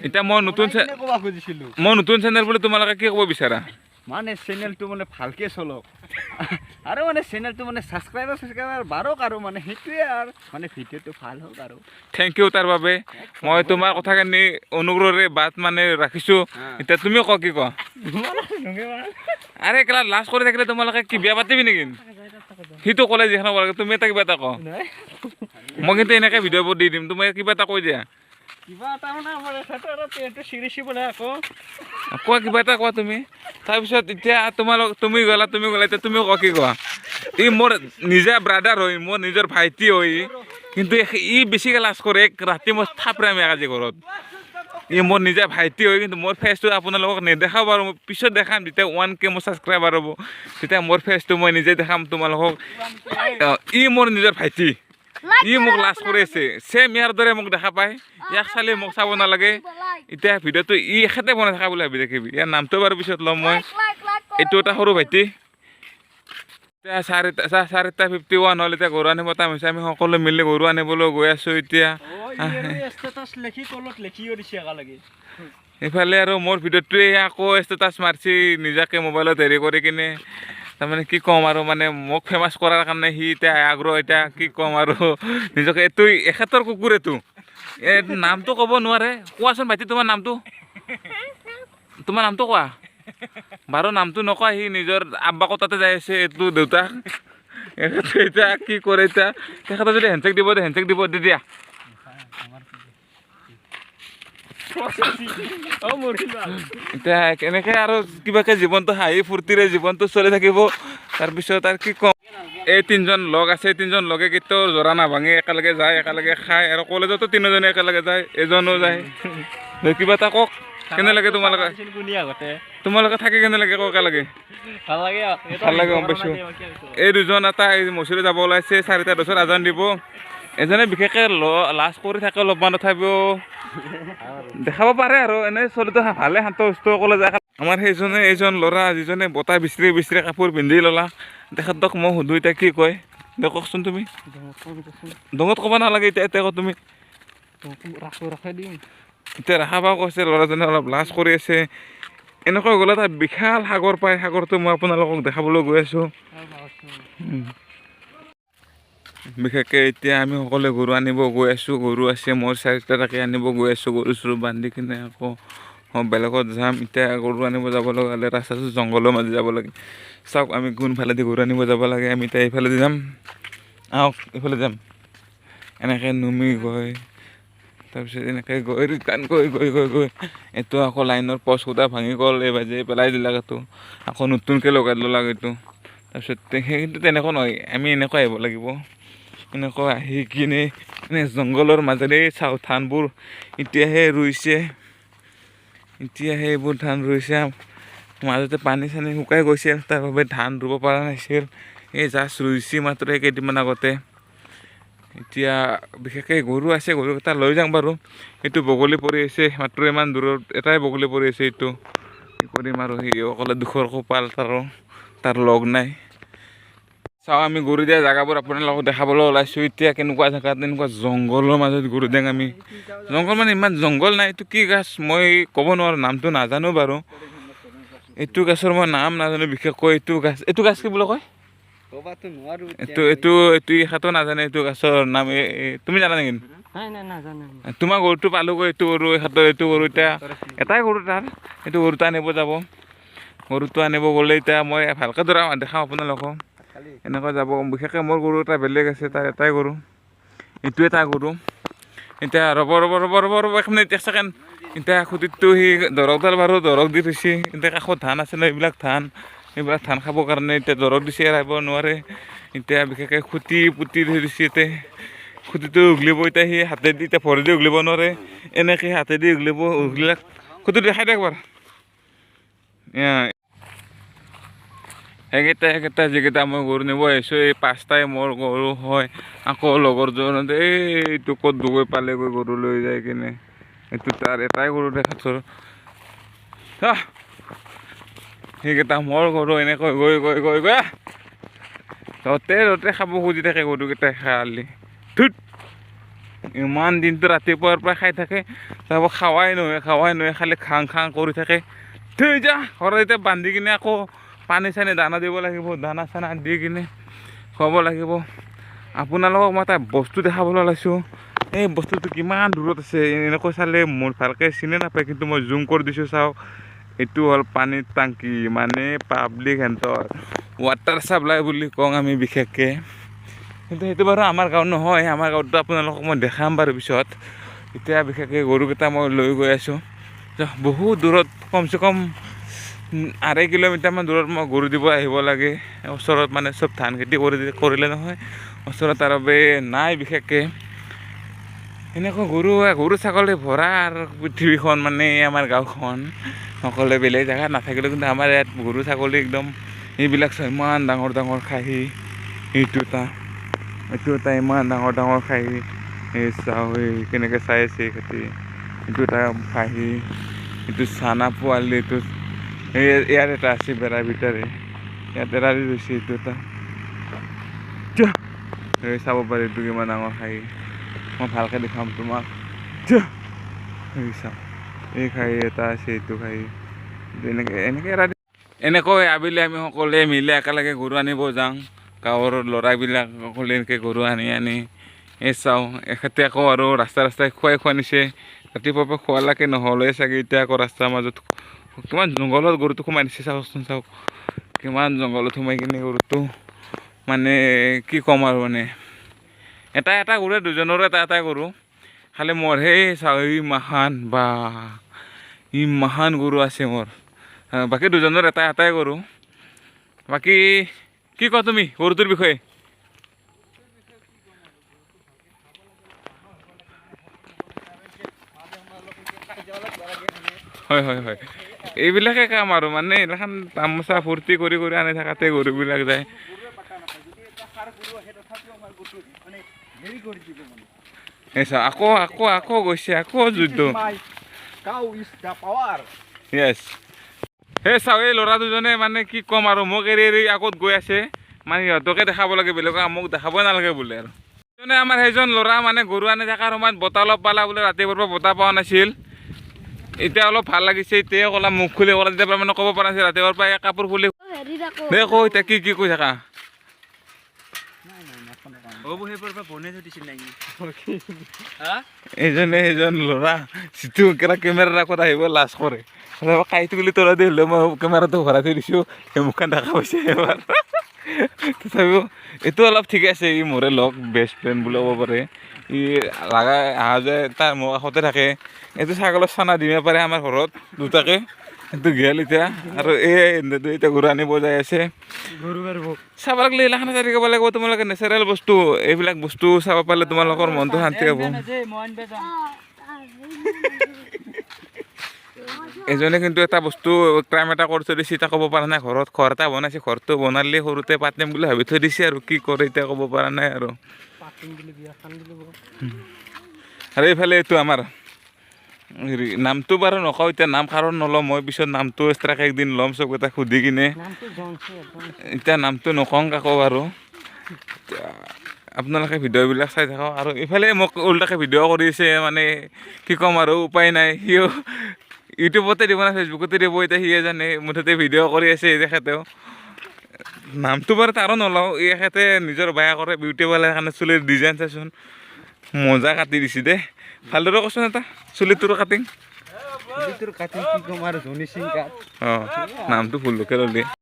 এতিয়া মই নতুন চেনেল বুলি তোমালোকে কি ক'ব বিচাৰা মানে চেনেলটো মানে ভালকে চলক আৰু মানে চেনেলটো মানে ছাবস্ক্ৰাইবাৰ বাঢ়ক আৰু মানে সেইটোৱে আৰু মানে ভিডিঅ'টো ভাল হওক আৰু থেংক ইউ তাৰ বাবে মই তোমাৰ কথাখিনি অনুগ্ৰহেৰে বাট মানে ৰাখিছোঁ এতিয়া তুমি ক কি কোৱা আৰে কেলা লাজ কৰি থাকিলে তোমালোকে কি বিয়া পাতিবি নেকি সিটো ক'লে যিখন ক'ব লাগে তুমি এটা কিবা এটা কওঁ মই কিন্তু এনেকৈ ভিডিঅ'বোৰ দি দিম তুমি কিবা এটা কৈ দিয়া কিবা এটা মানে আমাৰ পেণ্টটো চিৰিচি বোলে আকৌ কোৱা কিবা এটা কোৱা তুমি তাৰপিছত এতিয়া তুমি গ'লা এতিয়া তুমি কোৱা কি কোৱা ই মোৰ নিজা ব্ৰাদাৰ হয় মোৰ নিজৰ ভাইটি হয় কিন্তু ই বেছিকৈ লাজ কৰে ৰাতি মই থাপৰামি আজি ঘৰত ই মোৰ নিজা ভাইটি হয় কিন্তু মোৰ ফেচটো আপোনালোকক নেদেখাব বাৰু মই পিছত দেখাম যেতিয়া 1K মোৰ ছাবস্ক্ৰাইবাৰ হ'ব তেতিয়া মোৰ ফেচটো মই নিজে দেখাম তোমালোকক ই মোৰ নিজৰ ভাইটি ই মোক লাজ কৰি আছে চেম ইয়াৰ দৰে মোক দেখা পায় ইয়াক চালে মোক চাব নালাগে এতিয়া ভিডিঅ'টো ই এখেতে বনাই থকা বুলি ভাবি দেখিবি ইয়াৰ নামটো বাৰু পিছত ল'ম মই এইটো এটা সৰু ভাইটি এতিয়া 4:51 হ'ল এতিয়া গৰু আনিব টাইম হৈছে আমি সকলোৱে মিলি গৰু আনিবলৈ গৈ আছোঁ এতিয়া এইফালে আৰু মোৰ ভিডিঅ'টোৱে আকৌ ষ্টেটাছ মাৰিছে নিজাকে মোবাইলত হেৰি কৰি কিনে তাৰমানে কি ক'ম আৰু মানে মোক ফেমাছ কৰাৰ কাৰণে সি এতিয়া আগ্ৰহ এতিয়া কি ক'ম আৰু নিজকে এইটো এখেতৰ কুকুৰ এইটো নামটো ক'ব নোৱাৰে কোৱাচোন ভাইটি তোমাৰ নামটো কোৱা বাৰু নামটো নকয় সি নিজৰ আব্বাকৰ তাতে যাই আছে এইটো দেউতাক এতিয়া কি কৰে এতিয়া তেখেতে যদি হেণ্ডছেক দিব দি দিয়া এতিয়া কেনেকৈ আৰু কিবাকে জীৱনটো হাঁহি ফূৰ্তিৰে জীৱনটো চলি থাকিব তাৰপিছত আৰু কি ক'ম এই তিনিজন লগ আছে তিনিজন লগে কেতিয়াও জৰা নাভাঙি একেলগে যায় একেলগে খায় আৰু কলেজতো তিনিজনে একেলগে যায় এজনো যায় কিবা এটা কওক কেনে লাগে তোমালোকে থাকি কেনে লাগে কওক একেলগে ভাল লাগে গম পাইছোঁ এই দুজন এটা এই মছুৰী যাব ওলাইছে 4:10 আজান দিব এজনে বিশেষকৈ লাজ কৰি থাকে অলপমান তথাপিও দেখাব পাৰে আৰু এনেই চলিটো ভালে শান্ত সুস্থ সকলো যায় আমাৰ এইজন ল'ৰা যিজনে বতাহ বিচৰি কাপোৰ পিন্ধি ল'লা তেখেতক মই সুধোঁ এতিয়া কি কয় দে কওকচোন তুমি দঙত ক'ব নালাগে এতিয়া কওঁ তুমি এতিয়া ৰাখাবা কৈছে ল'ৰাজনে অলপ লাজ কৰি আছে এনেকৈ গ'লে এটা বিশাল সাগৰ পায় সাগৰটো মই আপোনালোকক দেখাবলৈ গৈ আছোঁ বিশেষকৈ এতিয়া আমি সকলোৱে গৰু আনিব গৈ আছোঁ গৰু আছে মোৰ 4টা তাকে আনিব গৈ আছোঁ গৰু চৰু বান্ধি কিনে আকৌ বেলেগত যাম এতিয়া গৰু আনিব যাব লগা হ'লে ৰাস্তাটো জংঘলৰ মাজে যাব লাগে চাওক আমি কোনফালেদি গৰু আনিব যাব লাগে আমি এতিয়া এইফালেদি যাম আহক এইফালে যাম এনেকৈ নুমি গৈ তাৰপিছত এনেকৈ গৈ ৰিটাৰ্ণ গৈ এইটো আকৌ লাইনৰ পষ্ট খুটা ভাঙি গ'ল এই বাজি পেলাই দিলাক এইটো আকৌ নতুনকৈ লগাই ল'লাক এইটো তাৰপিছত সেইটো তেনেকুৱা নহয় আমি এনেকৈ আহিব লাগিব এনেকৈ আহি কিনে এনে জংঘলৰ মাজেৰে চাওঁ ধানবোৰ এতিয়াহে ৰুইছে এইবোৰ ধান ৰুইছে মাজতে পানী চানী শুকাই গৈছিল তাৰ বাবে ধান ৰুব পৰা নাছিল এই জাষ্ট ৰুইছে মাত্ৰ কেইদিনমান আগতে এতিয়া বিশেষকৈ গৰু আছে গৰুকেইটা লৈ যাম বাৰু এইটো বগলী পৰি আছে মাত্ৰ ইমান দূৰত এটাই বগলী পৰি আছে এইটো কি কৰিম আৰু সি অকলে দুখৰ কপাল তাৰ লগ নাই চাওঁ আমি গৰু দিয়া জেগাবোৰ আপোনালোকক দেখাবলৈ ওলাইছোঁ এতিয়া কেনেকুৱা জেগাত তেনেকুৱা জংঘলৰ মাজত গৰু দিওঁ আমি জংঘল মানে ইমান জংঘল নাই এইটো কি গাছ মই ক'ব নোৱাৰোঁ নামটো নাজানো বাৰু এইটো গছৰ মই নাম নাজানো বিশেষকৈ এইটো গাছ কি বুলি কয় এইটো এখেতো নাজানে এইটো গছৰ নাম তুমি জানা নেকি তোমাৰ গৰুটো পালোগৈ এইটো গৰু এখেতৰ এইটো গৰু এতিয়া এটাই গৰু তাৰ এইটো গৰুটো আনিব যাব গৰুটো আনিব গ'লে এতিয়া মই ভালকৈ দেখাওঁ আপোনালোকক এনেকৈ যাব বিশেষকৈ মোৰ গৰু এটা বেলেগ আছে তাৰ এটাই গৰু এইটো এটা গৰু এতিয়া ৰ'ব এক মিনিট এক ছেকেণ্ড এতিয়া খুটিটো সি দৰকডাল বাৰু দৰক দি থৈছে এতিয়া কাষত ধান আছে ন এইবিলাক ধান খাবৰ কাৰণে এতিয়া দৰক দিছে এৰাব নোৱাৰে এতিয়া বিশেষকৈ খুটি পুতি থৈ দিছে এতিয়া খুটিটো উঘলিব এতিয়া সি হাতেদি এতিয়া ভৰিদি উঘলিব নোৱাৰে এনেকৈ হাতেদি উঘলিলাক খুটিটো দেখাই দে একবাৰ সেইকেইটা যিকেইটা মই গৰু নিব আহিছোঁ এই 5টাই মোৰ গৰু হয় আকৌ লগৰজন এইটো ক'ত গৈ পালেগৈ গৰু লৈ যায় কিনে এইটো তাৰ এটাই গৰু দেখাটোৰ সেইকেইটা মোৰ গৰু এনেকৈ গৈ য'তে খাব খুজি থাকে গৰুকেইটাই খালি ধুত ইমান দিনটো ৰাতিপুৱাৰ পৰা খাই থাকে তাৰপৰা খাৱাই নহয় খালি খাং কৰি থাকে থৈ যা ঘৰত এতিয়া বান্ধি কিনে আকৌ পানী চানী দানা দিব লাগিব দানা চানা দি কিনে খুৱাব লাগিব আপোনালোকক মই এটা বস্তু দেখাবলৈ ওলাইছোঁ এই বস্তুটো কিমান দূৰত আছে এনেকৈ চালে মোৰ ভালকৈ চিনি নাপায় কিন্তু মই জুম কৰি দিছোঁ চাওক এইটো হ'ল পানীৰ টাংকি মানে পাব্লিক হেল্থৰ ৱাটাৰ চাপ্লাই বুলি কওঁ আমি বিশেষকৈ কিন্তু সেইটো বাৰু আমাৰ গাঁৱত নহয় আমাৰ গাঁৱততো আপোনালোকক মই দেখাম বাৰু পিছত এতিয়া বিশেষকৈ গৰুকেইটা মই লৈ গৈ আছোঁ বহুত দূৰত কমচে কম 2.5 কিলোমিটাৰমান দূৰত মই গৰু দিব আহিব লাগে ওচৰত মানে চব ধান খেতি কৰিলে নহয় ওচৰত আৰু নাই বিশেষকৈ এনেকৈ গৰু ছাগলী ভৰা আৰু পৃথিৱীখন মানে আমাৰ গাঁওখন সকলোৱে বেলেগ জেগাত নাথাকিলেও কিন্তু আমাৰ ইয়াত গৰু ছাগলী একদম এইবিলাক ইমান ডাঙৰ খাহী এইটো এটা ইমান ডাঙৰ খাহী এই চাওঁ এই কেনেকৈ চাই আছে খেতি এইটো এটা খাহী এইটো চানা পোৱালি এইটো ইয়াত এটা আছে বেৰাৰ ভিতৰে ইয়াত এৰা দি ৰৈছে এইটো এটা চাব পাৰি এইটো কিমান ডাঙৰ খাহী মই ভালকৈ দেখাম তোমাক চাওঁ এই খাহী এটা আছে এইটো খাহী এনেকৈ এৰা এনেকৈ আবেলি আমি সকলোৱে মিলি একেলগে গৰু আনিব যাওঁ গাঁৱৰ ল'ৰাবিলাক সকলোৱে এনেকৈ গৰু আনি এই চাওঁ এখেতে আকৌ আৰু ৰাস্তাই খুৱাই নিছে ৰাতিপুৱাৰ পৰা খোৱালাকে নহ'লে চাগে এতিয়া আকৌ ৰাস্তাৰ মাজত কিমান জংঘলত গৰুটো সোমাই দিছে চাওকচোন চাওক কিমান জংঘলত সোমাই কিনে গৰুটো মানে কি ক'ম আৰু মানে এটা গৰু দুজনৰো এটা গৰু খালি মোৰ সেই চাওঁ ইমান গৰু আছে মোৰ বাকী দুজনৰ এটাই গৰু বাকী কি কোৱা তুমি গৰুটোৰ বিষয়ে হয় এইবিলাকে কাম আৰু মানে এইখন তামোচা ফূৰ্তি কৰি আনি থাকাতে গৰুবিলাক যায় আকৌ গৈছে আকৌ যুদ্ধ য়েছ সেই চাওঁ এই ল'ৰা দুজনে মানে কি ক'ম আৰু মোক এৰি আগত গৈ আছে মানে সিহঁতকে দেখাব লাগে বেলেগক মোক দেখাবই নালাগে বোলে আৰু আমাৰ সেইজন ল'ৰা মানে গৰু আনি থকাৰ সময়ত বতাহ অলপ পালা বোলে ৰাতিপুৱাৰ পৰা বতাহ পোৱা নাছিল এতিয়া অলপ ভাল লাগিছে এতিয়া ক'লা মুখ খুলি ক'লা তেতিয়া মানে ক'ব পৰা নাছিল ৰাতিপুৱাৰ পৰা কাপোৰ খুলি দেখো এতিয়া কি কৈ থাকা এইজন ল'ৰা যিটো কেমেৰাৰ আগত আহিব লাজ কৰে কাঁহীটো বুলি তলা দি হ'লেও মই কেমেৰাটো ভৰাই থৈ দিছোঁ সেই মুখখন দেখা পাইছে এবাৰ তথাপিও এইটো অলপ ঠিকে আছে ই মোৰে লগ বেষ্ট ফ্ৰেণ্ড বুলি ক'ব পাৰে ই লাগা অহা যায় তাৰ মোৰ কাষতে থাকে এইটো ছাগলৰ চানা দিব পাৰে আমাৰ ঘৰত দুটাকে এইটো গেল এতিয়া আৰু এতিয়া গৰু আনিব যাই আছে চাব লাগিলে এইগিলাখানে চাই থাকিব লাগিব তোমালোকে নেচাৰেল বস্তু এইবিলাক বস্তু চাব পাৰিলে তোমালোকৰ মনটো শান্তি হ'ব এজনে কিন্তু এটা বস্তু ক্ৰাইম এটা কৰি থৈ দিছে এতিয়া ক'ব পৰা নাই ঘৰ এটা বনাইছে ঘৰটো বনালে সৰুতে পাতিম বুলি ভাবি থৈ দিছে আৰু কি কৰে এতিয়া ক'ব পৰা নাই আৰু এইফালে এইটো আমাৰ হেৰি নামটো বাৰু নকওঁ এতিয়া নাম কাৰণ নলওঁ মই পিছত নামটো এক্সট্ৰাকৈ একদিন ল'ম চবকেইটা সুধি কিনে এতিয়া নামটো নকওঁ কাকো বাৰু আপোনালোকে ভিডিঅ'বিলাক চাই থাকক আৰু ইফালে মোক উল্টাকৈ ভিডিঅ' কৰিছে মানে কি ক'ম আৰু উপায় নাই সিও ইউটিউবতে দিব না ফেচবুকতে দিব এতিয়া সিয়ে জানে মুঠতে ভিডিঅ' কৰি আছে তেখেতেও নামটো বাৰু তাৰো নলওঁ এখেতে নিজৰ বায়া কৰে বিউটি পাৰ্লাৰ কাৰণে চুলিৰ ডিজাইন চাইচোন মজা কাটি দিছে দেই ভালদৰে কচোন এটা চুলিটোৰ কাটিং কি ক'ম আৰু ধনী সিং কাট নামটো ভুলকৈ ল'লি